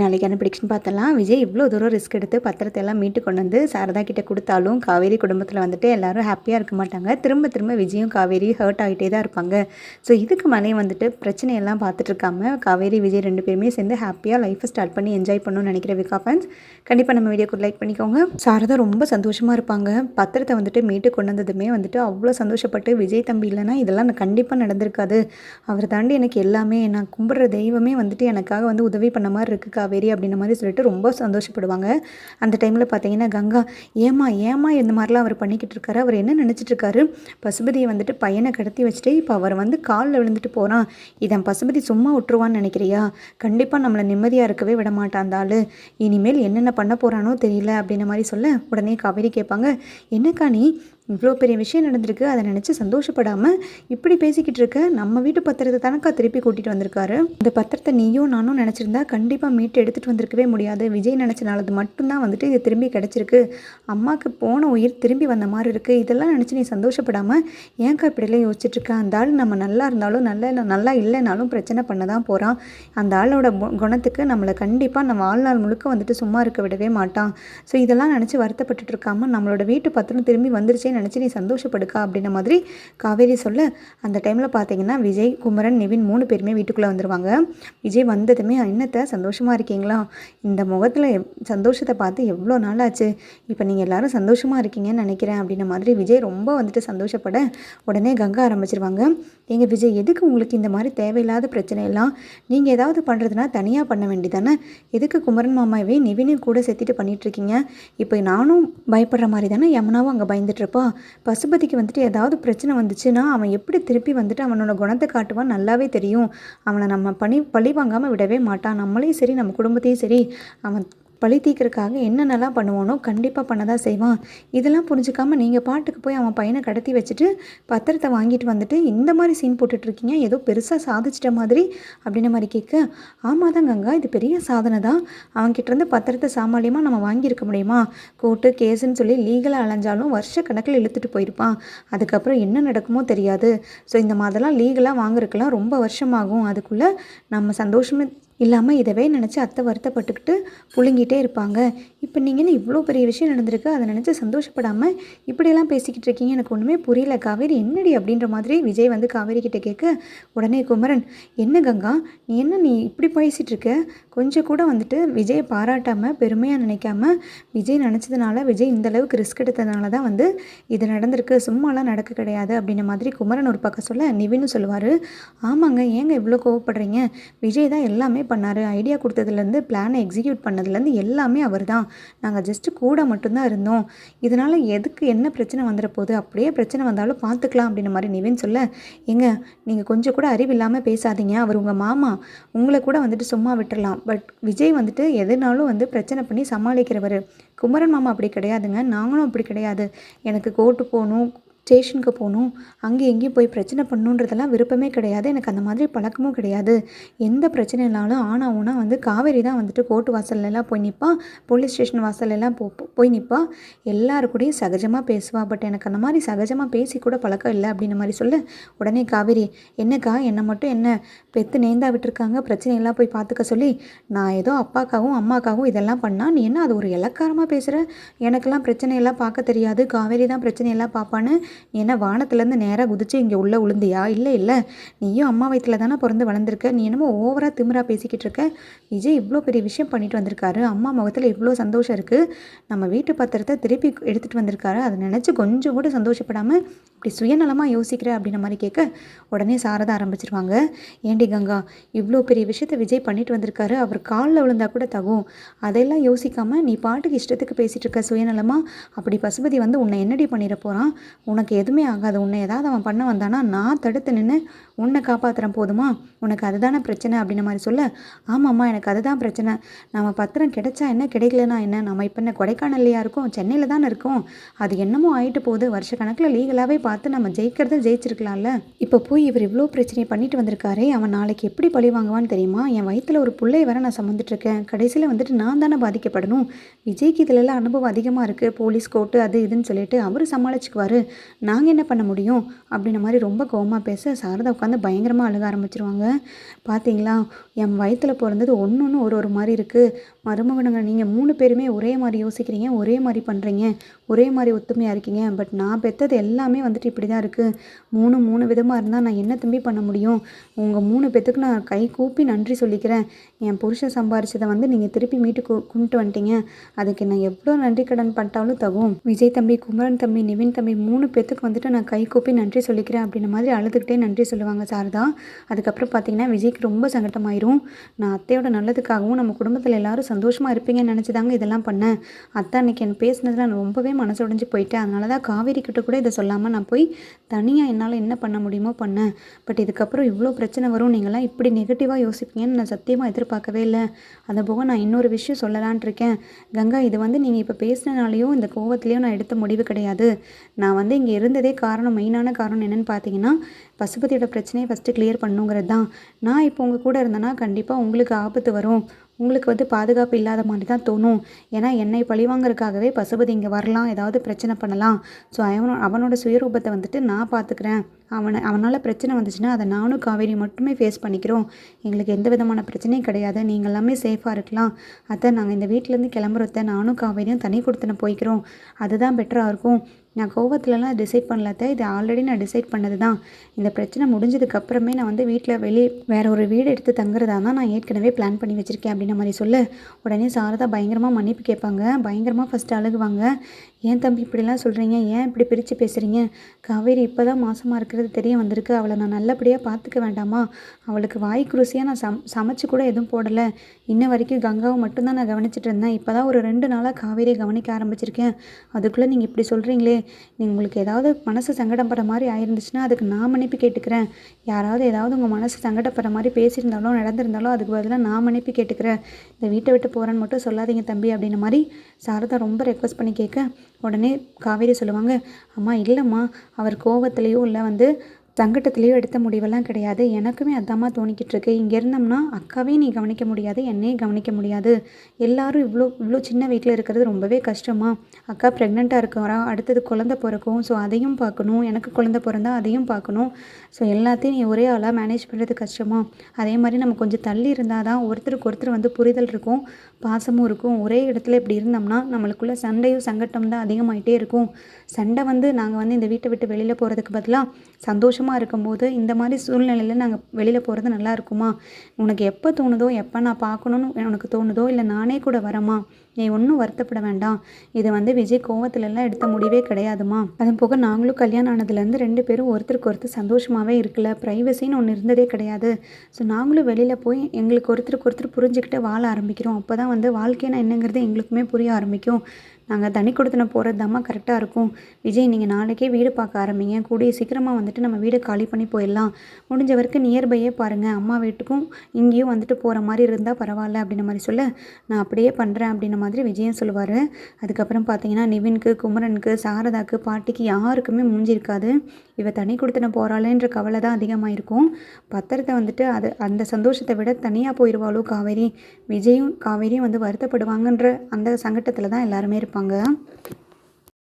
நாளைக்கான ப்ரிடிக்ஷன் பார்த்தலாம். விஜய் இவ்வளோ தூரம் ரிஸ்க் எடுத்து பத்திரத்தை எல்லாம் மீட்டு கொண்டு வந்து சாரதா கிட்ட கொடுத்தாலும் காவேரி குடும்பத்தில் வந்துட்டு எல்லாரும் ஹாப்பியாக இருக்க மாட்டாங்க. திரும்ப திரும்ப விஜயும் காவேரி ஹர்ட் ஆகிட்டே தான் இருப்பாங்க. ஸோ இதுக்கு மேலே வந்துட்டு பிரச்சனையெல்லாம் பார்த்துட்டு இருக்காம காவேரி விஜய் 2 பேருமே சேர்ந்து ஹாப்பியாக லைஃப்பை ஸ்டார்ட் பண்ணி என்ஜாய் பண்ணணும்னு நினைக்கிற விகா ஃபேன்ஸ் கண்டிப்பாக நம்ம வீடியோக்கு லைக் பண்ணிக்கோங்க. சாரதா ரொம்ப சந்தோஷமாக இருப்பாங்க. பத்திரத்தை வந்துட்டு மீட்டு கொண்டு வந்ததுமே வந்துட்டு அவ்வளோ சந்தோஷப்பட்டு விஜய் தம்பி இல்லைன்னா இதெல்லாம் கண்டிப்பாக நடந்திருக்காது. அவர் தாண்டி எனக்கு எல்லாமே நான் கும்பிட்ற தெய்வமே வந்துட்டு எனக்காக வந்து உதவி பண்ண மாதிரி இருக்குது காவேரி அப்படின்ற மாதிரி சொல்லிட்டு ரொம்ப சந்தோஷப்படுவாங்க. அந்த டைமில் பார்த்தீங்கன்னா கங்கா ஏமா இந்த மாதிரிலாம் அவர் பண்ணிக்கிட்டு இருக்காரு. அவர் என்ன நினச்சிட்டு இருக்காரு, பசுபதியை வந்துட்டு பையனை கடத்தி வச்சுட்டு இப்போ அவர் வந்து காலில் விழுந்துட்டு போகிறான். இதை பசுபதி சும்மா விட்டுருவான்னு நினைக்கிறியா? கண்டிப்பாக நம்மளை நிம்மதியாக இருக்கவே விட மாட்டான் அந்த ஆள். இனிமேல் என்னென்ன பண்ண போகிறானோ தெரியல அப்படின்ற மாதிரி சொல்ல உடனே காவேரி கேட்பாங்க, என்னக்கா நீ இவ்வளோ பெரிய விஷயம் நடந்திருக்கு, அதை நினச்சி சந்தோஷப்படாமல் இப்படி பேசிக்கிட்டு இருக்க? நம்ம வீட்டு பத்திரத்தை தானக்கா திருப்பி கூட்டிகிட்டு வந்திருக்காரு. இந்த பத்திரத்தை நீயும் நானும் நினச்சிருந்தா கண்டிப்பாக மீட்டு எடுத்துகிட்டு வந்திருக்கவே முடியாது. விஜய் நினச்சனாலது மட்டும்தான் வந்துட்டு இது திரும்பி கிடச்சிருக்கு. அம்மாவுக்கு போன உயிர் திரும்பி வந்த மாதிரி இருக்குது. இதெல்லாம் நினச்சி நீ சந்தோஷப்படாமல் ஏன்க்கா இப்படிலாம் யோசிச்சுட்ருக்க? அந்த ஆள் நம்ம நல்லா இருந்தாலும் நல்லா இல்லைனாலும் பிரச்சனை பண்ண தான் போகிறான். அந்த ஆளோட குணத்துக்கு நம்மளை கண்டிப்பாக நம்ம வாழ்நாள் முழுக்க வந்துட்டு சும்மா இருக்க விடவே மாட்டான். ஸோ இதெல்லாம் நினச்சி வருத்தப்பட்டுட்டு இருக்காமல் நம்மளோட வீட்டு பத்திரம் திரும்பி வந்துருச்சு நினச்சி நீ சந்தோஷப்படுக்கா அப்படின்ற மாதிரி காவேரி சொல்ல, அந்த டைமில் பார்த்தீங்கன்னா விஜய், குமரன், நிவின் 3 பேருமே வீட்டுக்குள்ளே வந்துடுவாங்க. விஜய் வந்ததுமே என்னத்தை சந்தோஷமாக இருக்கீங்களா? இந்த முகத்தில் சந்தோஷத்தை பார்த்து எவ்வளோ நாள் ஆச்சு, இப்போ நீங்கள் எல்லோரும் சந்தோஷமாக இருக்கீங்கன்னு நினைக்கிறேன் அப்படின்ற மாதிரி விஜய் ரொம்ப வந்துட்டு சந்தோஷப்பட உடனே கங்கா ஆரம்பிச்சிருவாங்க. எங்கள் விஜய் எதுக்கு உங்களுக்கு இந்த மாதிரி தேவையில்லாத பிரச்சனையெல்லாம்? நீங்கள் ஏதாவது பண்ணுறதுனா தனியாக பண்ண வேண்டியதானே? எதுக்கு குமரன் மாமாவே நிவினையும் கூட செத்திட்டு பண்ணிகிட்ருக்கீங்க? இப்போ நானும் பயப்படுற மாதிரி தானே யமுனாவும் அங்கே பயந்துட்டுருப்பா. பசுபதிக்கு வந்துட்டு ஏதாவது பிரச்சனை வந்துச்சுன்னா அவன் எப்படி திருப்பி வந்துட்டு அவனோட குணத்தை காட்டுவான் நல்லாவே தெரியும். அவனை நம்ம பழி வாங்காமல் விடவே மாட்டான். நம்மளையும் சரி நம்ம குடும்பத்தையும் சரி அவன் பழி தீர்க்கறதுக்காக என்னென்னலாம் பண்ணுவானோ கண்டிப்பாக பண்ண தான் செய்வான். இதெல்லாம் புரிஞ்சுக்காமல் நீங்கள் பாட்டுக்கு போய் அவன் பையனை கடத்தி வச்சுட்டு பத்திரத்தை வாங்கிட்டு வந்துட்டு இந்த மாதிரி சீன் போட்டுட்ருக்கீங்க, ஏதோ பெருசாக சாதிச்சிட்ட மாதிரி அப்படின்ற மாதிரி கேட்க, ஆமாம் தான் கங்கா, இது பெரிய சாதனை தான். அவன்கிட்டருந்து பத்திரத்தை சாமானியமாக நம்ம வாங்கியிருக்க முடியுமா? கோர்ட்டு கேஸுன்னு சொல்லி லீகலாக அலைஞ்சாலும் வருஷ கணக்கில் இழுத்துட்டு போயிருப்பான். அதுக்கப்புறம் என்ன நடக்குமோ தெரியாது. ஸோ இந்த மாதிரிலாம் லீகலாக வாங்குறதுக்கெல்லாம் ரொம்ப வருஷமாகும். அதுக்குள்ளே நம்ம சந்தோஷமே இல்லாமல் இதவே நினச்சி அத்தை வருத்தப்பட்டுக்கிட்டு புழுங்கிட்டே இருப்பாங்க. இப்போ நீங்கள் இவ்வளோ பெரிய விஷயம் நடந்திருக்கு, அதை நினச்சி சந்தோஷப்படாமல் இப்படியெல்லாம் பேசிக்கிட்டு இருக்கீங்க, எனக்கு ஒன்றுமே புரியல காவேரி, என்னடி அப்படின்ற மாதிரி விஜய் வந்து காவேரி கிட்டே கேட்க, உடனே குமரன், என்ன கங்கா நீ இப்படி பேசிகிட்டு இருக்க? கொஞ்சம் கூட வந்துட்டு விஜயை பாராட்டாமல் பெருமையாக நினைக்காம விஜய் நினச்சதுனால, விஜய் இந்தளவுக்கு ரிஸ்க் எடுத்ததுனால தான் வந்து இது நடந்திருக்கு, சும்மாலாம் நடக்க கிடையாது அப்படின்ற மாதிரி குமரன் ஒரு பக்கம் சொல்ல, நிவின்னு சொல்லுவார், ஆமாங்க ஏங்க இவ்வளோ கோவப்படுறீங்க? விஜய் தான் எல்லாமே பண்ணார். ஐடியா கொடுத்ததுலேருந்து பிளானை எக்ஸிக்யூட் பண்ணதுலேருந்து எல்லாமே அவர் தான். நாங்கள் ஜஸ்ட்டு கூட மட்டும்தான் இருந்தோம். இதனால் எதுக்கு என்ன பிரச்சனை வந்துட போகுது? அப்படியே பிரச்சனை வந்தாலும் பார்த்துக்கலாம் அப்படின்ற மாதிரி நிவின் சொல்ல, ஏங்க நீங்கள் கொஞ்சம் கூட அறிவில்லாமல் பேசாதீங்க. அவர் உங்கள் மாமா, உங்களை கூட வந்துட்டு சும்மா விட்டுடலாம். பட் விஜய் வந்துட்டு எதுனாலும் வந்து பிரச்சனை பண்ணி சமாளிக்கிறவர். குமரன் மாமா அப்படி கிடையாதுங்க, நாங்களும் அப்படி கிடையாது. எனக்கு கோர்ட்டு போகணும், ஸ்டேஷனுக்கு போகணும், அங்கே எங்கேயும் போய் பிரச்சனை பண்ணணுன்றதெல்லாம் விருப்பமே கிடையாது. எனக்கு அந்த மாதிரி பழக்கமும் கிடையாது. எந்த பிரச்சனைனாலும் ஆனாவுனா வந்து காவேரி தான் வந்துட்டு கோர்ட்டு வாசல்லாம் போய் நிற்பா, போலீஸ் ஸ்டேஷன் வாசல்லாம் போய் நிற்பா, எல்லாருக்கூடையும் சகஜமாக பேசுவா. பட் எனக்கு அந்த மாதிரி சகஜமாக பேசி கூட பழக்கம் இல்லை அப்படின்ற மாதிரி சொல்ல, உடனே காவேரி, என்னக்கா என்னை மட்டும் என்ன பெற்று நேர்ந்தா விட்டுருக்காங்க, பிரச்சனையெல்லாம் போய் பார்த்துக்க சொல்லி, நான் ஏதோ அப்பாக்காகவும் அம்மாக்காகவும் இதெல்லாம் பண்ணால் நீ என்ன அது ஒரு இலக்காரமாக பேசுகிற? எனக்கெல்லாம் பிரச்சனையெல்லாம் பார்க்க தெரியாது, காவேரி தான் பிரச்சனையெல்லாம் பார்ப்பான்னு நீ என்ன வானத்துலேருந்து நேராக குதிச்சு இங்கே உள்ளே உளுந்தியா? இல்லை, நீயும் அம்மா வயிற்றில் தானே பிறந்து வளர்ந்துருக்க. நீ என்னமோ ஓவராக திமிராக பேசிக்கிட்டு இருக்க. விஜய் இவ்வளோ பெரிய விஷயம் பண்ணிட்டு வந்திருக்காரு, அம்மா முகத்தில் இவ்வளோ சந்தோஷம் இருக்குது, நம்ம வீட்டு பத்திரத்தை திருப்பி எடுத்துகிட்டு வந்திருக்காரு, அதை நினச்சி கொஞ்சம் கூட சந்தோஷப்படாமல் இப்படி சுயநலமாக யோசிக்கிற அப்படின்ற மாதிரி கேட்க, உடனே சாரதா ஆரம்பிச்சிருவாங்க, ஏண்டி கங்கா இவ்வளோ பெரிய விஷயத்தை விஜய் பண்ணிட்டு வந்திருக்காரு, அவர் காலில் விழுந்தா கூட தகும், அதெல்லாம் யோசிக்காமல் நீ பாட்டுக்கு இஷ்டத்துக்கு பேசிகிட்டு இருக்க சுயநலமாக. அப்படி பசுபதி வந்து உன்னை என்னடி பண்ணிட போகிறான்? உனக்கு எதுவுமே ஆகாது. உன்னை ஏதாவது அவன் பண்ண வந்தானா நான் தடுத்து நின்று உன்னை காப்பாற்றுறேன், போதுமா? உனக்கு அதுதானே பிரச்சனை அப்படின்ற மாதிரி சொல்ல, ஆமாம்மா எனக்கு அதுதான் பிரச்சனை. நம்ம பத்திரம் கிடைச்சா என்ன, கிடைக்கலனா என்ன? நம்ம இப்போ என்ன கொடைக்கானல்லையா இருக்கோம், சென்னையில் தானே இருக்கோம். அது என்னமோ ஆகிட்டு போகுது. வருஷ கணக்கில் லீகலாகவே பார்த்து நம்ம ஜெயிக்கிறத ஜெயிச்சிருக்கலாம்ல. இப்போ போய் இவர் இவ்வளோ பிரச்சனையை பண்ணிட்டு வந்திருக்காரே, அவன் நாளைக்கு எப்படி பழி வாங்குவான்னு தெரியுமா? என் வயிற்றில் ஒரு பிள்ளையை வர நான் சுமந்துட்டுருக்கேன். கடைசியில் வந்துட்டு நான் தானே பாதிக்கப்படணும். விஜய்க்கு இதிலெல்லாம் அனுபவம் அதிகமாக இருக்குது, போலீஸ் கோர்ட்டு அது இதுன்னு சொல்லிட்டு அவர் சமாளிச்சுக்குவார். நாங்கள் என்ன பண்ண முடியும் அப்படின்ன மாதிரி ரொம்ப கோவமாக பேச சாரதா உட்காந்து பயங்கரமாக அழுக ஆரம்பிச்சிருவாங்க. பார்த்தீங்களா, என் வயிற்றில் பிறந்தது ஒன்று ஒன்று ஒரு ஒரு மாதிரி இருக்குது. மருமகனுங்க நீங்கள் 3 பேருமே ஒரே மாதிரி யோசிக்கிறீங்க, ஒரே மாதிரி பண்ணுறீங்க, ஒரே மாதிரி ஒத்துமையாக இருக்கீங்க. பட் நான் பெற்றது எல்லாமே வந்துட்டு இப்படி தான் இருக்குது. 3 விதமாக இருந்தால் நான் என்ன தம்பி பண்ண முடியும்? உங்கள் 3 பேத்துக்கு நான் கை கூப்பி நன்றி சொல்லிக்கிறேன். என் புருஷன் சம்பாரிச்சதை வந்து நீங்கள் திருப்பி மீட்டு கொண்டுட்டு வந்துட்டீங்க. அதுக்கு நான் எவ்வளோ நன்றி கடன் பட்டாலும் தகும். விஜய் தம்பி, குமரன் தம்பி, நிவின் தம்பி 3 பேத்துக்கு வந்துட்டு நான் கை கூப்பி நன்றி சொல்லிக்கிறேன் அப்படின்ற மாதிரி அழுதுகிட்டே நன்றி சொல்லுவாங்க சாரதா. அதுக்கப்புறம் பார்த்தீங்கன்னா விஜய்க்கு ரொம்ப சங்கட்டமாயிரும். நான் அத்தையோட நல்லதுக்காகவும் நம்ம குடும்பத்தில் எல்லாரும் சந்தோஷமாக இருப்பீங்கன்னு நினச்சிதாங்க இதெல்லாம் பண்ணேன். அத்தை அன்னைக்கு என் பேசினதில் நான் ரொம்பவே மனசு உடைஞ்சு போயிட்டேன். அதனால தான் காவேரி கிட்ட கூட இதை சொல்லாமல் நான் போய் தனியாக என்னால் என்ன பண்ண முடியுமோ பண்ணேன். பட் இதுக்கப்புறம் இவ்வளோ பிரச்சனை வரும், நீங்களாம் இப்படி நெகட்டிவாக யோசிப்பீங்கன்னு நான் சத்தியமாக எதிர்பார்க்கவே இல்லை. அதை போக நான் இன்னொரு விஷயம் சொல்லலான் இருக்கேன். கங்கா, இது வந்து நீங்கள் இப்போ பேசினாலேயோ இந்த கோவத்துலேயோ நான் எடுத்த முடிவு கிடையாது. நான் வந்து இங்கே இருந்ததே காரணம், மெயினான காரணம் என்னென்னு பார்த்தீங்கன்னா பசுபதியோட பிரச்சனையை ஃபஸ்ட்டு கிளியர் பண்ணுங்கிறது தான். நான் இப்போ உங்கள் கூட இருந்தேன்னா கண்டிப்பாக உங்களுக்கு ஆபத்து வரும். உங்களுக்கு வந்து பாதுகாப்பு இல்லாத மாதிரி தான் தோணும். ஏன்னா என்னை பழிவாங்கிறதுக்காகவே பசுபதி இங்கே வரலாம், ஏதாவது பிரச்சனை பண்ணலாம். ஸோ அவனோட சுயரூபத்தை வந்துட்டு நான் பார்த்துக்கிறேன். அவனால் பிரச்சனை வந்துச்சுன்னா அதை நானும் காவேரி மட்டுமே ஃபேஸ் பண்ணிக்கிறோம். எங்களுக்கு எந்த விதமான பிரச்சனையும் கிடையாது. நீங்கள் எல்லாமே சேஃபாக இருக்கலாம். அத்தை, நாங்கள் இந்த வீட்டிலேருந்து கிளம்புறத நானும் காவேரியும் தனி கொடுத்துன போய்க்கிறோம். அதுதான் பெட்டராக இருக்கும். நான் கோவத்துலலாம் டிசைட் பண்ணலத்த, இது ஆல்ரெடி நான் டிசைட் பண்ணது தான். இந்த பிரச்சனை முடிஞ்சதுக்கப்புறமே நான் வந்து வீட்டில் வேறு ஒரு வீடு எடுத்து தங்குறதா தான் நான் ஏற்கனவே பிளான் பண்ணி வச்சுருக்கேன் அப்படின்ற மாதிரி சொல்ல, உடனே சாரதா பயங்கரமாக மன்னிப்பு கேட்பாங்க. பயங்கரமாக ஃபஸ்ட்டு அழுகுவாங்க. ஏன் தம்பி இப்படிலாம் சொல்கிறீங்க? ஏன் இப்படி பிரித்து பேசுகிறீங்க? காவேரி இப்போ தான் மாசமாக இருக்கிறது தெரிய வந்திருக்கு. அவளை நான் நல்லபடியாக பார்த்துக்க வேண்டாமா? அவளுக்கு வாய்க்கு ருசியாக நான் சமைச்சு கூட எதுவும் போடலை. இன்ன வரைக்கும் கங்காவை மட்டும்தான் நான் கவனிச்சிட்டு இருந்தேன். இப்போ தான் ஒரு 2 நாளாக காவேரியை கவனிக்க ஆரம்பிச்சிருக்கேன். அதுக்குள்ளே நீங்கள் இப்படி சொல்கிறீங்களே. உங்களுக்கு ஏதாவது மனசு சங்கடப்படுற மாதிரி ஆயிருந்துச்சுன்னா அதுக்கு நான் மன்னிப்பு கேட்டுக்கிறேன். யாராவது ஏதாவது உங்கள் மனசு சங்கடப்படுற மாதிரி பேசியிருந்தாலும் நடந்திருந்தாலும் அதுக்கு பதிலாக நான் மன்னிப்பு கேட்டுக்கிறேன். இந்த வீட்டை விட்டு போகிறேன்னு மட்டும் சொல்லாதீங்க தம்பி அப்படின்ற மாதிரி சாரதா ரொம்ப ரெக்வஸ்ட் பண்ணி கேட்க, உடனே காவேரி சொல்லுவாங்க, அம்மா இல்லைம்மா, அவர் கோவத்துலேயோ இல்லை வந்து சங்கட்டத்துலேயோ எடுத்த முடிவெல்லாம் கிடையாது. எனக்குமே அதாம்மா தோணிக்கிட்டு இருக்கு. இங்கே இருந்தோம்னா அக்காவையும் நீ கவனிக்க முடியாது, என்னையும் கவனிக்க முடியாது. எல்லாரும் இவ்வளோ சின்ன வீட்டில் இருக்கிறது ரொம்பவே கஷ்டமா. அக்கா ப்ரெக்னெண்ட்டாக இருக்கிறா, அடுத்தது குழந்தை பிறக்கும். ஸோ அதையும் பார்க்கணும், எனக்கு குழந்தை பிறந்தா அதையும் பார்க்கணும். ஸோ எல்லாத்தையும் நீ ஒரே ஆளாக மேனேஜ் பண்ணுறது கஷ்டமா. அதே மாதிரி நம்ம கொஞ்சம் தள்ளி இருந்தால் தான் ஒருத்தருக்கு ஒருத்தர் வந்து புரிதல் இருக்கும், பாசமும் இருக்கும். ஒரே இடத்துல இப்படி இருந்தோம்னா நம்மளுக்குள்ள சண்டையும் சங்கட்டம் தான் அதிகமாகிட்டே இருக்கும். சண்டை வந்து நாங்கள் வந்து இந்த வீட்டை விட்டு வெளியில் போகிறதுக்கு பதிலாக சந்தோஷமாக இருக்கும்போது இந்த மாதிரி சூழ்நிலையில் நாங்கள் வெளியில் போகிறது நல்லா இருக்குமா? உனக்கு எப்போ தோணுதோ, எப்போ நான் பார்க்கணுன்னு உனக்கு தோணுதோ, இல்லை நானே கூட வரமா, நீ ஒன்றும் வருத்தப்பட வேண்டாம். இது வந்து விஜய் கோவத்துலலாம் எடுத்த முடிவே கிடையாதுமா. அது போக நாங்களும் கல்யாணம் ஆனதுலேருந்து 2 பேரும் ஒருத்தருக்கு ஒருத்தர் சந்தோஷமாகவே இருக்கல. ப்ரைவசின்னு ஒன்று இருந்ததே கிடையாது. ஸோ நாங்களும் வெளியில் போய் எங்களுக்கு ஒருத்தருக்கு ஒருத்தர் புரிஞ்சுக்கிட்டு வாழ ஆரம்பிக்கிறோம். அப்போ தான் வந்து வாழ்க்கைனா என்னங்கிறது எங்களுக்குமே புரிய ஆரம்பிக்கும். நாங்கள் தனி கொடுத்துன போகிறது தாம்மா கரெக்டாக இருக்கும். விஜய், நீங்கள் நாளைக்கே வீடு பார்க்க ஆரம்பிங்க. கூடிய சீக்கிரமாக வந்துட்டு நம்ம வீடை காலி பண்ணி போயிடலாம். முடிஞ்ச வரைக்கும் நியர்பையே பாருங்கள். அம்மா வீட்டுக்கும் இங்கேயும் வந்துட்டு போகிற மாதிரி இருந்தால் பரவாயில்ல அப்படின்ற மாதிரி சொல்ல, நான் அப்படியே பண்ணுறேன் அப்படின்ற மாதிரி விஜயன் சொல்லுவார். அதுக்கப்புறம் பார்த்தீங்கன்னா நிவினுக்கு, குமரனுக்கு, சாரதாக்கு, பாட்டிக்கு யாருக்குமே மூஞ்சிருக்காது. இவ தனி கொடுத்துன போகிறாளேன்ற கவலை தான் அதிகமாக இருக்கும். பத்திரத்தை வந்துட்டு அந்த சந்தோஷத்தை விட தனியாக போயிடுவாளோ காவேரி. விஜயும் காவேரியும் வந்து வருத்தப்படுவாங்கன்ற அந்த சங்கட்டத்தில் தான் எல்லாருமே இருப்பாங்க.